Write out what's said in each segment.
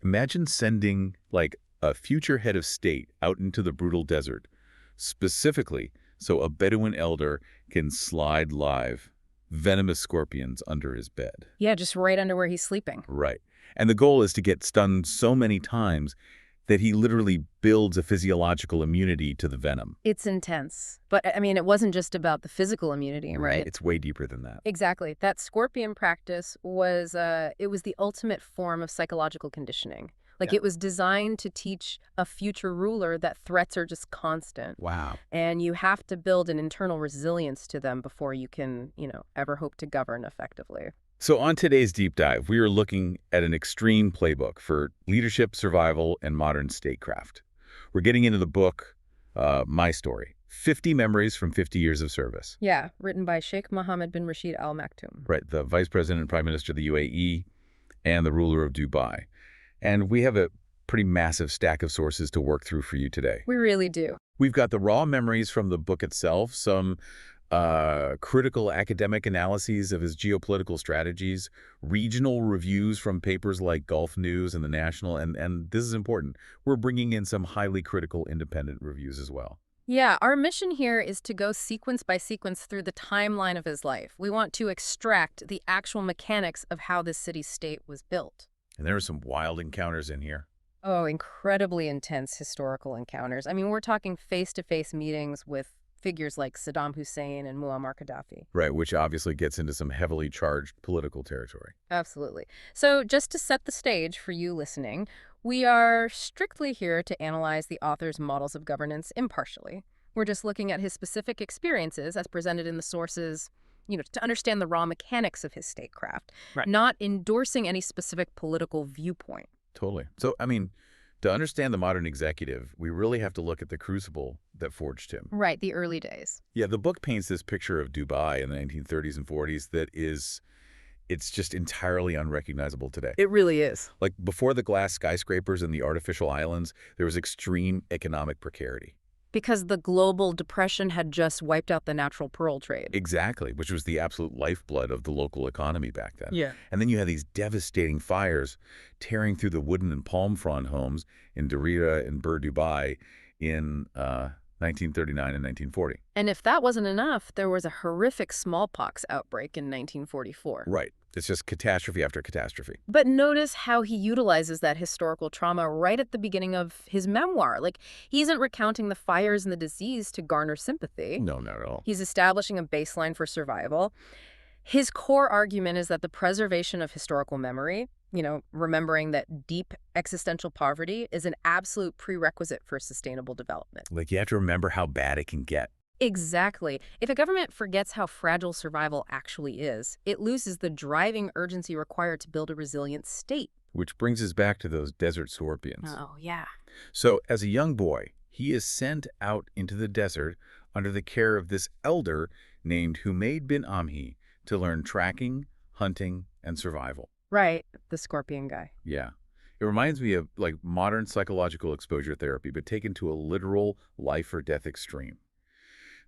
Imagine sending, like, a future head of state out into the brutal desert, specifically so a Bedouin elder can slide live venomous scorpions under his bed. Yeah, just right under where he's sleeping. Right. And the goal is to get stung so many times that he literally builds a physiological immunity to the venom. It's intense. But, I mean, it wasn't just about the physical immunity, right? It's way deeper than that. Exactly. That scorpion practice was, it was the ultimate form of psychological conditioning. Like, Yeah. it was designed to teach a future ruler that threats are just constant. Wow. And you have to build an internal resilience to them before you can, ever hope to govern effectively. So on today's deep dive, we are looking at an extreme playbook for leadership, survival, and modern statecraft. We're getting into the book, My Story, 50 Memories from 50 Years of Service. Yeah, written by Sheikh Mohammed bin Rashid Al Maktoum. Right, the Vice President and Prime Minister of the UAE and the ruler of Dubai. And we have a pretty massive stack of sources to work through for you today. We really do. We've got the raw memories from the book itself, some critical academic analyses of his geopolitical strategies, regional reviews from papers like Gulf News and The National, and this is important, we're bringing in some highly critical independent reviews as well. Yeah, our mission here is to go sequence by sequence through the timeline of his life. We want to extract the actual mechanics of how this city-state was built. And there are some wild encounters in here. Oh, incredibly intense historical encounters. I mean, we're talking face-to-face meetings with figures like Saddam Hussein and Muammar Gaddafi. Right, which obviously gets into some heavily charged political territory. Absolutely. So just to set the stage for you listening, we are strictly here to analyze the author's models of governance impartially. We're just looking at his specific experiences as presented in the sources, to understand the raw mechanics of his statecraft, Right. not endorsing any specific political viewpoint. Totally. So, I mean, to understand the modern executive, we really have to look at the crucible that forged him. Right, the early days. Yeah, the book paints this picture of Dubai in the 1930s and 40s that it's just entirely unrecognizable today. It really is. Like, before the glass skyscrapers and the artificial islands, there was extreme economic precarity. Because the global depression had just wiped out the natural pearl trade. Exactly, which was the absolute lifeblood of the local economy back then. Yeah. And then you had these devastating fires tearing through the wooden and palm frond homes in Diriyah and Bur Dubai in 1939 and 1940. And if that wasn't enough, there was a horrific smallpox outbreak in 1944. Right. It's just catastrophe after catastrophe. But notice how he utilizes that historical trauma right at the beginning of his memoir. Like, he isn't recounting the fires and the disease to garner sympathy. No, not at all. He's establishing a baseline for survival. His core argument is that the preservation of historical memory, remembering that deep existential poverty is an absolute prerequisite for sustainable development. Like, you have to remember how bad it can get. Exactly. If a government forgets how fragile survival actually is, it loses the driving urgency required to build a resilient state. Which brings us back to those desert scorpions. Oh, yeah. So, as a young boy, he is sent out into the desert under the care of this elder named Humayd bin Amhi to learn tracking, hunting, and survival. Right, the scorpion guy. Yeah. It reminds me of, like, modern psychological exposure therapy, but taken to a literal life or death extreme.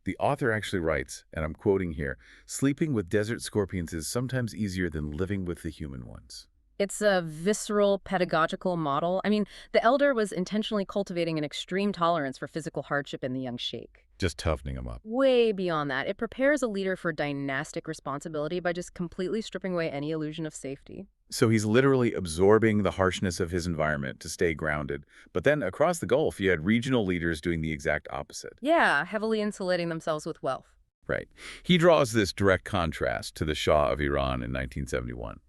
The author actually writes, and I'm quoting here, "Sleeping with desert scorpions is sometimes easier than living with the human ones." It's a visceral pedagogical model. I mean, the elder was intentionally cultivating an extreme tolerance for physical hardship in the young sheikh. Just toughening them up. Way beyond that, it prepares a leader for dynastic responsibility by just completely stripping away any illusion of safety. So he's literally absorbing the harshness of his environment to stay grounded. But then across the Gulf, you had regional leaders doing the exact opposite. Yeah, heavily insulating themselves with wealth. Right. He draws this direct contrast to the Shah of Iran in 1971.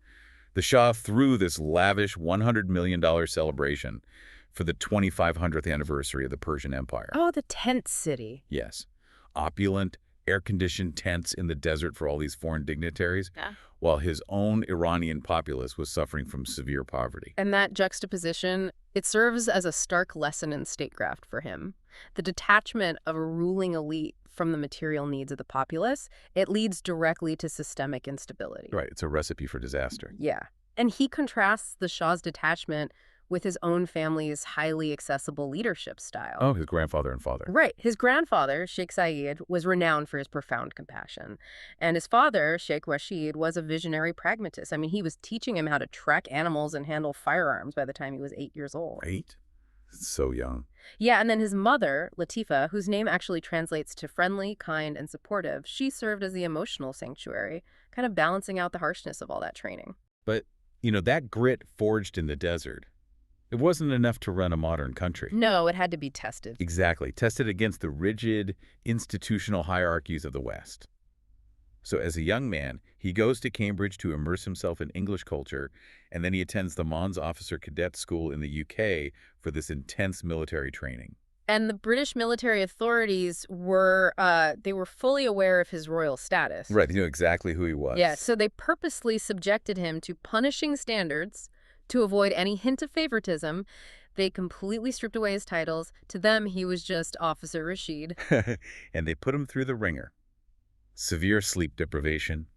The Shah threw this lavish $100 million celebration for the 2500th anniversary of the Persian Empire. Oh, the tent city. Yes. Opulent, air-conditioned tents in the desert for all these foreign dignitaries, while his own Iranian populace was suffering from severe poverty. And that juxtaposition, it serves as a stark lesson in statecraft for him. The detachment of a ruling elite from the material needs of the populace, it leads directly to systemic instability. Right, it's a recipe for disaster. Yeah. And he contrasts the Shah's detachment with his own family's highly accessible leadership style. Oh, his grandfather and father. Right. His grandfather, Sheikh Zayed, was renowned for his profound compassion. And his father, Sheikh Rashid, was a visionary pragmatist. I mean, he was teaching him how to track animals and handle firearms by the time he was 8 years old. 8? So young. Yeah, and then his mother, Latifa, whose name actually translates to friendly, kind, and supportive, she served as the emotional sanctuary, kind of balancing out the harshness of all that training. But, that grit forged in the desert, it wasn't enough to run a modern country. No, it had to be tested. Exactly. Tested against the rigid institutional hierarchies of the West. So as a young man, he goes to Cambridge to immerse himself in English culture, and then he attends the Mons Officer Cadet School in the UK for this intense military training. And the British military authorities were fully aware of his royal status. Right, they knew exactly who he was. Yeah, so they purposely subjected him to punishing standards to avoid any hint of favoritism. They completely stripped away his titles. To them, he was just Officer Rashid. And they put him through the ringer. Severe sleep deprivation,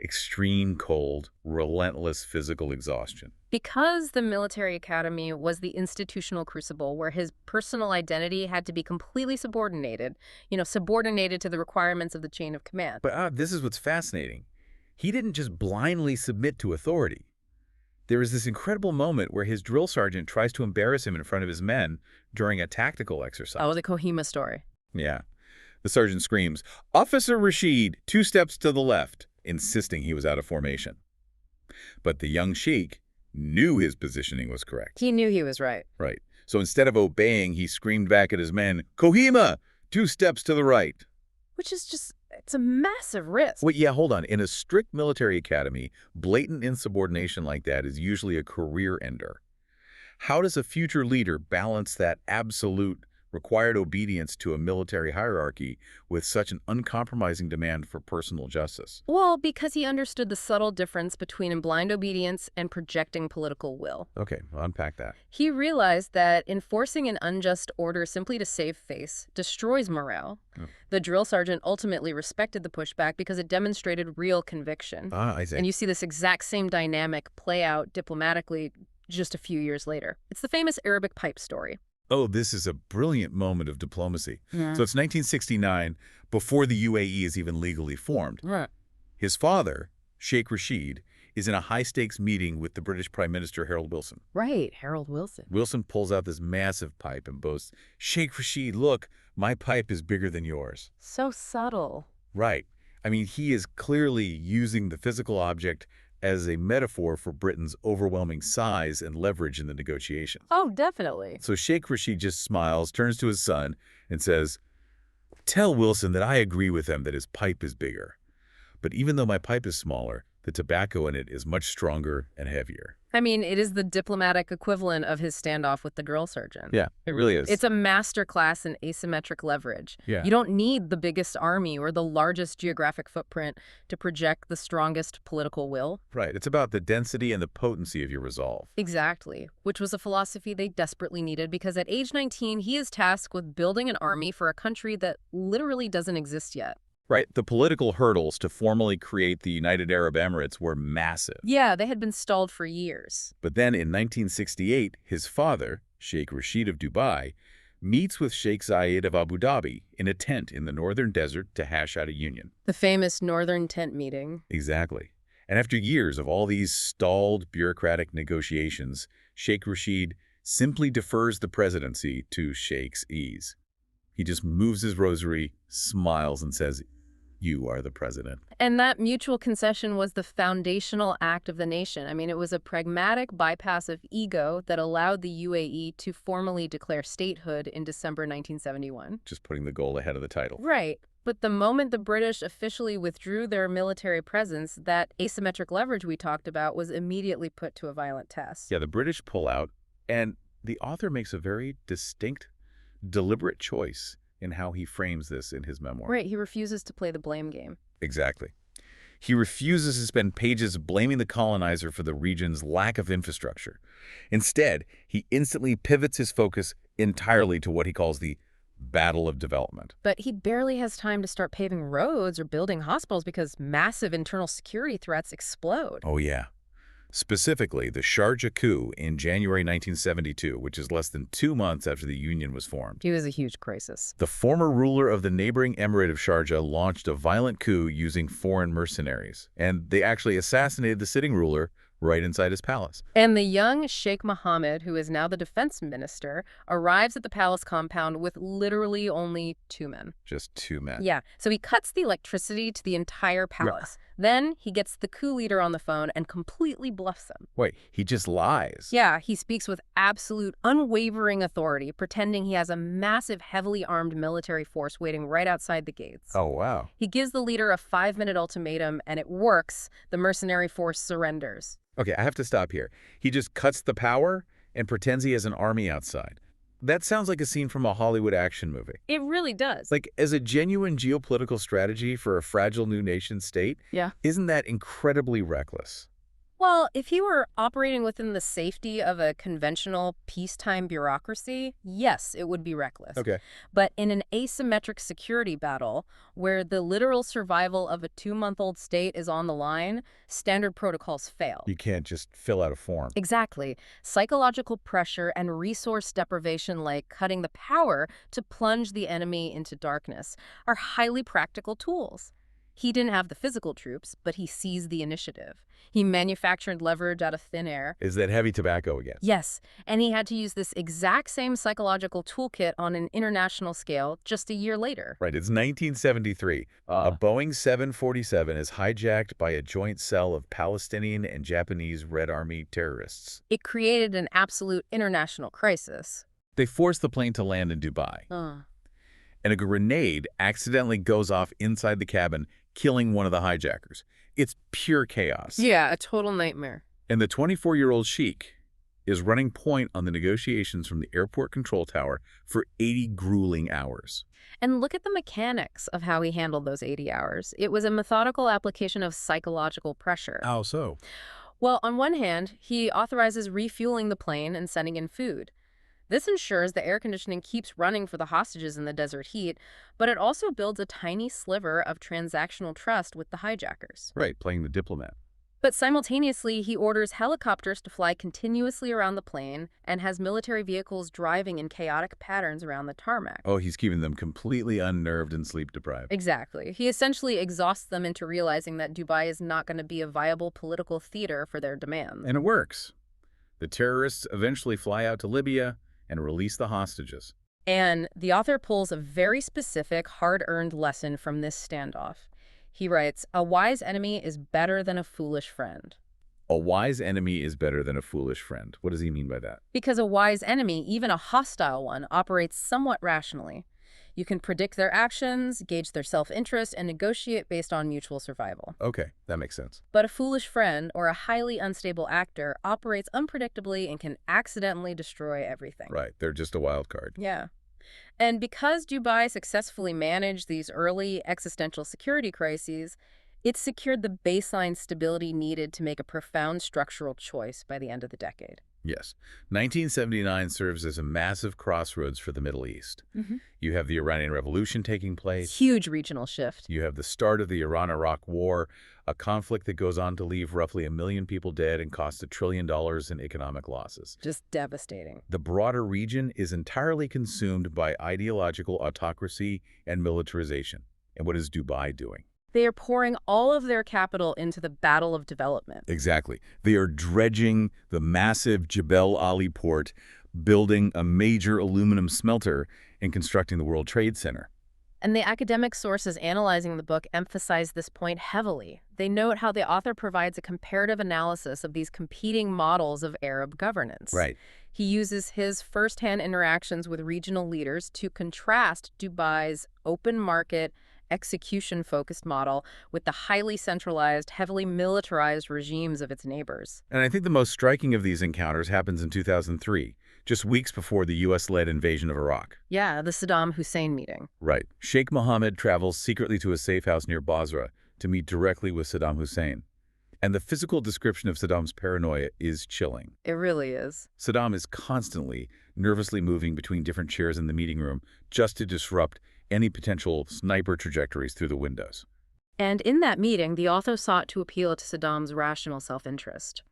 extreme cold, relentless physical exhaustion. Because the military academy was the institutional crucible where his personal identity had to be completely subordinated to the requirements of the chain of command. But this is what's fascinating. He didn't just blindly submit to authority. There is this incredible moment where his drill sergeant tries to embarrass him in front of his men during a tactical exercise. Oh, the Kohima story. Yeah. The sergeant screams, "Officer Rashid, 2 steps to the left," insisting he was out of formation. But the young sheik knew his positioning was correct. He knew he was right. Right. So instead of obeying, he screamed back at his men, "Kohima, 2 steps to the right." Which is just, it's a massive risk. Wait, yeah, hold on. In a strict military academy, blatant insubordination like that is usually a career ender. How does a future leader balance that absolute required obedience to a military hierarchy with such an uncompromising demand for personal justice? Well, because he understood the subtle difference between blind obedience and projecting political will. Okay, I'll unpack that. He realized that enforcing an unjust order simply to save face destroys morale. The drill sergeant ultimately respected the pushback because it demonstrated real conviction. I see. And you see this exact same dynamic play out diplomatically just a few years later. It's the famous Arabic pipe story. Oh, this is a brilliant moment of diplomacy. Yeah. So it's 1969, before the UAE is even legally formed. Right. His father, Sheikh Rashid, is in a high-stakes meeting with the British Prime Minister Harold Wilson. Right, Harold Wilson. Wilson pulls out this massive pipe and boasts, "Sheikh Rashid, look, my pipe is bigger than yours." So subtle. Right. I mean, he is clearly using the physical object as a metaphor for Britain's overwhelming size and leverage in the negotiations. Oh, definitely. So Sheikh Rashid just smiles, turns to his son, and says, "Tell Wilson that I agree with him that his pipe is bigger. But even though my pipe is smaller, the tobacco in it is much stronger and heavier." I mean, it is the diplomatic equivalent of his standoff with the drill sergeant. Yeah, it really is. It's a masterclass in asymmetric leverage. Yeah. You don't need the biggest army or the largest geographic footprint to project the strongest political will. Right. It's about the density and the potency of your resolve. Exactly, which was a philosophy they desperately needed because at age 19, he is tasked with building an army for a country that literally doesn't exist yet. Right. The political hurdles to formally create the United Arab Emirates were massive. Yeah, they had been stalled for years. But then in 1968, his father, Sheikh Rashid of Dubai, meets with Sheikh Zayed of Abu Dhabi in a tent in the northern desert to hash out a union. The famous Northern Tent Meeting. Exactly. And after years of all these stalled bureaucratic negotiations, Sheikh Rashid simply defers the presidency to Sheikh's ease. He just moves his rosary, smiles, and says, "You are the president." And that mutual concession was the foundational act of the nation. I mean, it was a pragmatic bypass of ego that allowed the UAE to formally declare statehood in December 1971. Just putting the goal ahead of the title. Right. But the moment the British officially withdrew their military presence, that asymmetric leverage we talked about was immediately put to a violent test. Yeah, the British pull out, and the author makes a very distinct, deliberate choice in how he frames this in his memoir. Right, he refuses to play the blame game. Exactly. He refuses to spend pages blaming the colonizer for the region's lack of infrastructure. Instead, he instantly pivots his focus entirely to what he calls the battle of development. But he barely has time to start paving roads or building hospitals because massive internal security threats explode. Oh, yeah. Specifically, the Sharjah coup in January 1972, which is less than 2 months after the Union was formed. It was a huge crisis. The former ruler of the neighboring Emirate of Sharjah launched a violent coup using foreign mercenaries, and they actually assassinated the sitting ruler right inside his palace. And the young Sheikh Mohammed, who is now the defense minister, arrives at the palace compound with literally only 2 men. Just 2 men. Yeah, so he cuts the electricity to the entire palace. Then he gets the coup leader on the phone and completely bluffs him. Wait, he just lies? Yeah, he speaks with absolute, unwavering authority, pretending he has a massive, heavily armed military force waiting right outside the gates. Oh, wow. He gives the leader a 5-minute ultimatum, and it works. The mercenary force surrenders. Okay, I have to stop here. He just cuts the power and pretends he has an army outside. That sounds like a scene from a Hollywood action movie. It really does. Like, as a genuine geopolitical strategy for a fragile new nation state, Yeah. isn't that incredibly reckless? Well, if he were operating within the safety of a conventional peacetime bureaucracy, yes, it would be reckless. Okay. But in an asymmetric security battle, where the literal survival of a 2-month-old state is on the line, standard protocols fail. You can't just fill out a form. Exactly. Psychological pressure and resource deprivation, like cutting the power to plunge the enemy into darkness, are highly practical tools. He didn't have the physical troops, but he seized the initiative. He manufactured leverage out of thin air. Is that heavy tobacco again? Yes, and he had to use this exact same psychological toolkit on an international scale just a year later. Right, it's 1973. A Boeing 747 is hijacked by a joint cell of Palestinian and Japanese Red Army terrorists. It created an absolute international crisis. They force the plane to land in Dubai, and a grenade accidentally goes off inside the cabin, killing one of the hijackers. It's pure chaos. Yeah, a total nightmare. And the 24-year-old sheik is running point on the negotiations from the airport control tower for 80 grueling hours. And look at the mechanics of how he handled those 80 hours. It was a methodical application of psychological pressure. How so? Well, on one hand, he authorizes refueling the plane and sending in food. This ensures the air conditioning keeps running for the hostages in the desert heat, but it also builds a tiny sliver of transactional trust with the hijackers. Right, playing the diplomat. But simultaneously, he orders helicopters to fly continuously around the plane and has military vehicles driving in chaotic patterns around the tarmac. Oh, he's keeping them completely unnerved and sleep-deprived. Exactly. He essentially exhausts them into realizing that Dubai is not going to be a viable political theater for their demands. And it works. The terrorists eventually fly out to Libya and release the hostages. And the author pulls a very specific, hard-earned lesson from this standoff. He writes, "A wise enemy is better than a foolish friend." A wise enemy is better than a foolish friend. What does he mean by that? Because a wise enemy, even a hostile one, operates somewhat rationally. You can predict their actions, gauge their self-interest, and negotiate based on mutual survival. Okay, that makes sense. But a foolish friend, or a highly unstable actor, operates unpredictably and can accidentally destroy everything. Right, they're just a wild card. Yeah. And because Dubai successfully managed these early existential security crises, it secured the baseline stability needed to make a profound structural choice by the end of the decade. Yes. 1979 serves as a massive crossroads for the Middle East. You have the Iranian Revolution taking place. Huge regional shift. You have the start of the Iran-Iraq War, a conflict that goes on to leave roughly 1 million people dead and cost $1 trillion in economic losses. Just devastating. The broader region is entirely consumed by ideological autocracy and militarization. And what is Dubai doing? They are pouring all of their capital into the battle of development. Exactly. They are dredging the massive Jebel Ali port, building a major aluminum smelter, and constructing the World Trade Center. And the academic sources analyzing the book emphasize this point heavily. They note how the author provides a comparative analysis of these competing models of Arab governance. Right. He uses his firsthand interactions with regional leaders to contrast Dubai's open market, execution-focused model with the highly centralized, heavily militarized regimes of its neighbors. And I think the most striking of these encounters happens in 2003, just weeks before the U.S.-led invasion of Iraq. Yeah, the Saddam Hussein meeting. Right. Sheikh Mohammed travels secretly to a safe house near Basra to meet directly with Saddam Hussein. And the physical description of Saddam's paranoia is chilling. It really is. Saddam is constantly, nervously moving between different chairs in the meeting room just to disrupt any potential sniper trajectories through the windows. And in that meeting, the author sought to appeal to Saddam's rational self-interest.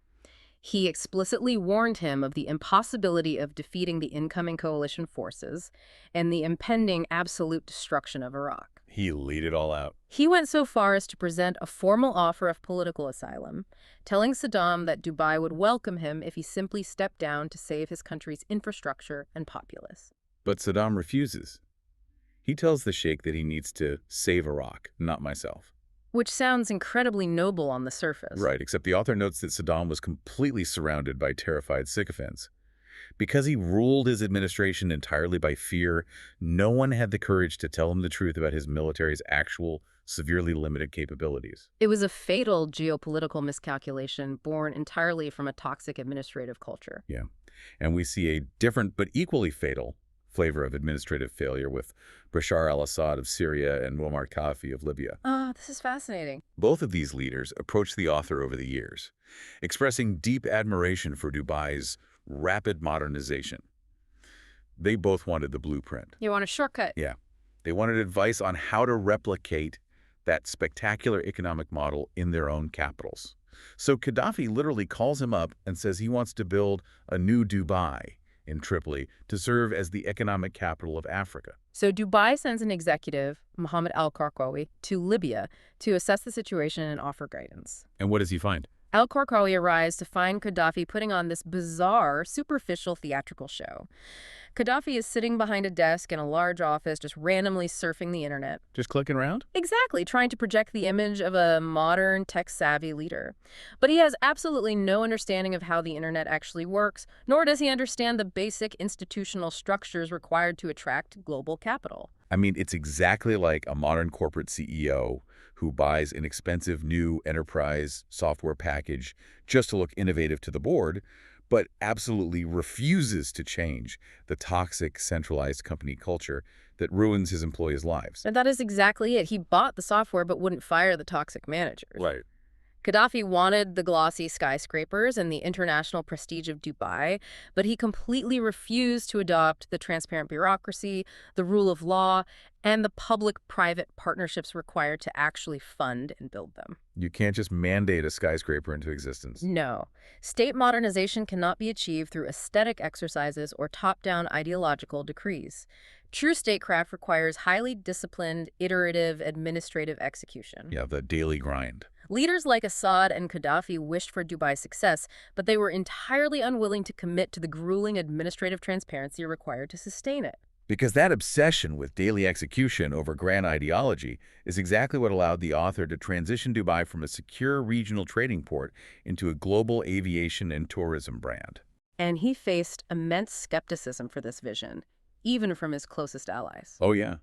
He explicitly warned him of the impossibility of defeating the incoming coalition forces and the impending absolute destruction of Iraq. He laid it all out. He went so far as to present a formal offer of political asylum, telling Saddam that Dubai would welcome him if he simply stepped down to save his country's infrastructure and populace. But Saddam refuses. He tells the sheikh that he needs to save Iraq, not myself. Which sounds incredibly noble on the surface. Right, except the author notes that Saddam was completely surrounded by terrified sycophants. Because he ruled his administration entirely by fear, no one had the courage to tell him the truth about his military's actual, severely limited capabilities. It was a fatal geopolitical miscalculation born entirely from a toxic administrative culture. Yeah, and we see a different but equally fatal flavor of administrative failure with Bashar al-Assad of Syria and Muammar Gaddafi of Libya. This is fascinating. Both of these leaders approached the author over the years, expressing deep admiration for Dubai's rapid modernization. They both wanted the blueprint. You want a shortcut? Yeah. They wanted advice on how to replicate that spectacular economic model in their own capitals. So Gaddafi literally calls him up and says he wants to build a new Dubai in Tripoli to serve as the economic capital of Africa. So Dubai sends an executive, Mohammed al-Qarqawi, to Libya to assess the situation and offer guidance. And what does he find? Al-Qarqawi arrives to find Gaddafi putting on this bizarre, superficial theatrical show. Gaddafi is sitting behind a desk in a large office, just randomly surfing the internet. Just clicking around? Exactly, trying to project the image of a modern, tech-savvy leader. But he has absolutely no understanding of how the internet actually works, nor does he understand the basic institutional structures required to attract global capital. I mean, it's exactly like a modern corporate CEO who buys an expensive new enterprise software package just to look innovative to the board, but absolutely refuses to change the toxic, centralized company culture that ruins his employees' lives. And that is exactly it. He bought the software but wouldn't fire the toxic managers. Right. Gaddafi wanted the glossy skyscrapers and the international prestige of Dubai, but he completely refused to adopt the transparent bureaucracy, the rule of law, and the public-private partnerships required to actually fund and build them. You can't just mandate a skyscraper into existence. No. State modernization cannot be achieved through aesthetic exercises or top-down ideological decrees. True statecraft requires highly disciplined, iterative, administrative execution. Yeah, the daily grind. Leaders like Assad and Gaddafi wished for Dubai's success, but they were entirely unwilling to commit to the grueling administrative transparency required to sustain it. Because that obsession with daily execution over grand ideology is exactly what allowed the author to transition Dubai from a secure regional trading port into a global aviation and tourism brand. And he faced immense skepticism for this vision, even from his closest allies. Oh, yeah.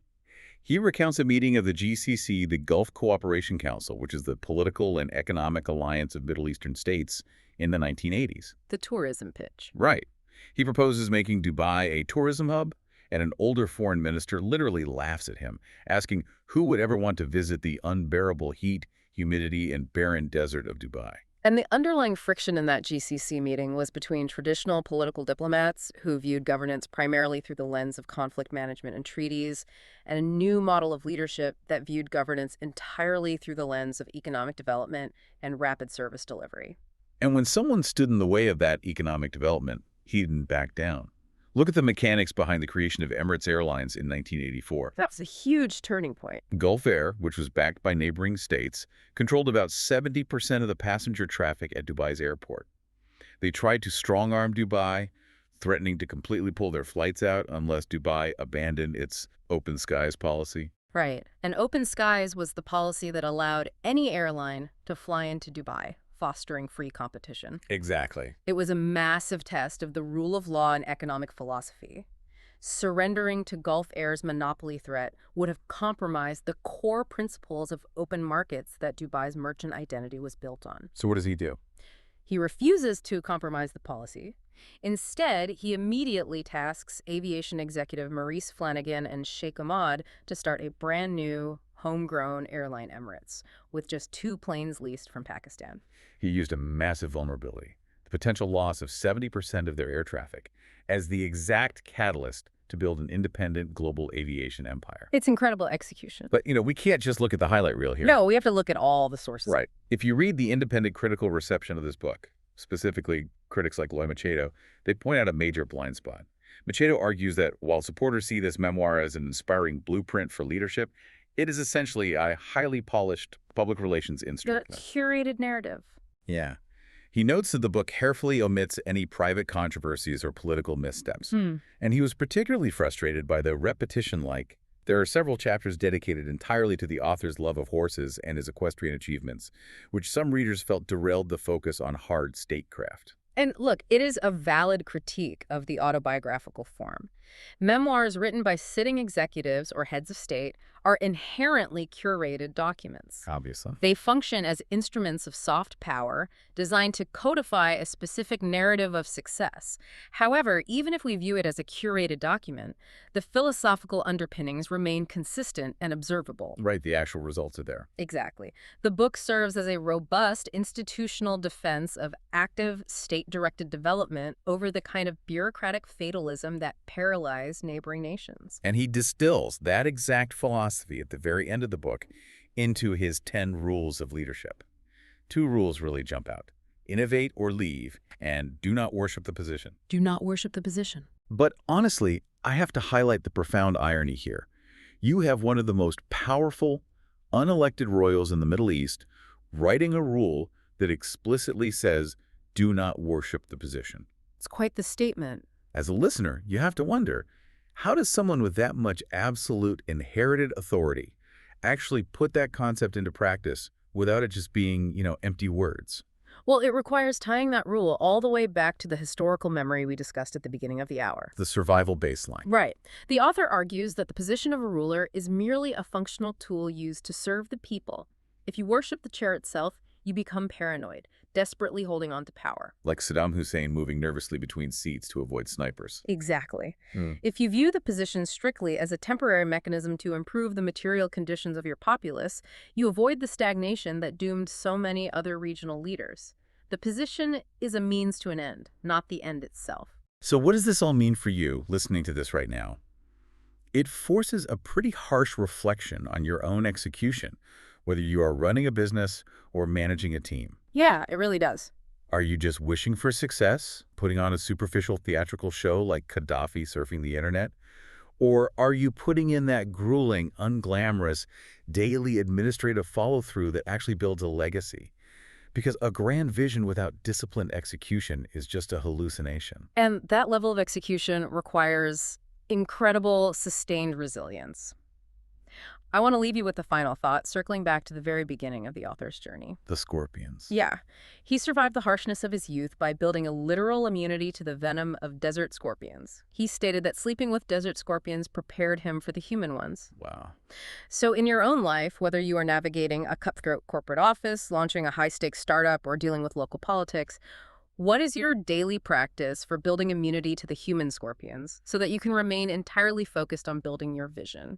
He recounts a meeting of the GCC, the Gulf Cooperation Council, which is the political and economic alliance of Middle Eastern states, in the 1980s. The tourism pitch. Right. He proposes making Dubai a tourism hub, and an older foreign minister literally laughs at him, asking who would ever want to visit the unbearable heat, humidity, and barren desert of Dubai. And the underlying friction in that GCC meeting was between traditional political diplomats who viewed governance primarily through the lens of conflict management and treaties, and a new model of leadership that viewed governance entirely through the lens of economic development and rapid service delivery. And when someone stood in the way of that economic development, he didn't back down. Look at the mechanics behind the creation of Emirates Airlines in 1984. That was a huge turning point. Gulf Air, which was backed by neighboring states, controlled about 70% of the passenger traffic at Dubai's airport. They tried to strong-arm Dubai, threatening to completely pull their flights out unless Dubai abandoned its open skies policy. Right. And open skies was the policy that allowed any airline to fly into Dubai, fostering free competition. Exactly. It was a massive test of the rule of law and economic philosophy. Surrendering to Gulf Air's monopoly threat would have compromised the core principles of open markets that Dubai's merchant identity was built on. So what does he do? He refuses to compromise the policy. Instead, he immediately tasks aviation executive Maurice Flanagan and Sheikh Ahmad to start a brand new, homegrown airline Emirates, with just 2 planes leased from Pakistan. He used a massive vulnerability, the potential loss of 70% of their air traffic, as the exact catalyst to build an independent global aviation empire. It's incredible execution. But, we can't just look at the highlight reel here. No, we have to look at all the sources. Right. If you read the independent critical reception of this book, specifically critics like Loy Machado, they point out a major blind spot. Machado argues that while supporters see this memoir as an inspiring blueprint for leadership, it is essentially a highly polished public relations The instrument. curated narrative. Yeah. He notes that the book carefully omits any private controversies or political missteps, Hmm. and he was particularly frustrated by the repetition-like. There are several chapters dedicated entirely to the author's love of horses and his equestrian achievements, which some readers felt derailed the focus on hard statecraft. And look, it is a valid critique of the autobiographical form. Memoirs written by sitting executives or heads of state are inherently curated documents. Obviously. They function as instruments of soft power designed to codify a specific narrative of success. However, even if we view it as a curated document, the philosophical underpinnings remain consistent and observable. Right, the actual results are there. Exactly. The book serves as a robust institutional defense of active state-directed development over the kind of bureaucratic fatalism that paralyzed neighboring nations. And he distills that exact philosophy at the very end of the book into his 10 rules of leadership. 2 rules really jump out: innovate or leave, and do not worship the position. Do not worship the position. But honestly, I have to highlight the profound irony here. You have one of the most powerful, unelected royals in the Middle East writing a rule that explicitly says, do not worship the position. It's quite the statement. As a listener, you have to wonder, how does someone with that much absolute inherited authority actually put that concept into practice without it just being, empty words? Well, it requires tying that rule all the way back to the historical memory we discussed at the beginning of the hour. The survival baseline. Right. The author argues that the position of a ruler is merely a functional tool used to serve the people. If you worship the chair itself, you become paranoid, desperately holding on to power. Like Saddam Hussein moving nervously between seats to avoid snipers. Exactly. Hmm. If you view the position strictly as a temporary mechanism to improve the material conditions of your populace, you avoid the stagnation that doomed so many other regional leaders. The position is a means to an end, not the end itself. So what does this all mean for you, listening to this right now? It forces a pretty harsh reflection on your own execution, whether you are running a business or managing a team. Yeah, it really does. Are you just wishing for success, putting on a superficial theatrical show like Gaddafi surfing the internet? Or are you putting in that grueling, unglamorous, daily administrative follow-through that actually builds a legacy? Because a grand vision without disciplined execution is just a hallucination. And that level of execution requires incredible, sustained resilience. I want to leave you with the final thought, circling back to the very beginning of the author's journey. The scorpions. Yeah, he survived the harshness of his youth by building a literal immunity to the venom of desert scorpions. He stated that sleeping with desert scorpions prepared him for the human ones. Wow. So in your own life, whether you are navigating a cutthroat corporate office, launching a high-stakes startup, or dealing with local politics, what is your daily practice for building immunity to the human scorpions so that you can remain entirely focused on building your vision?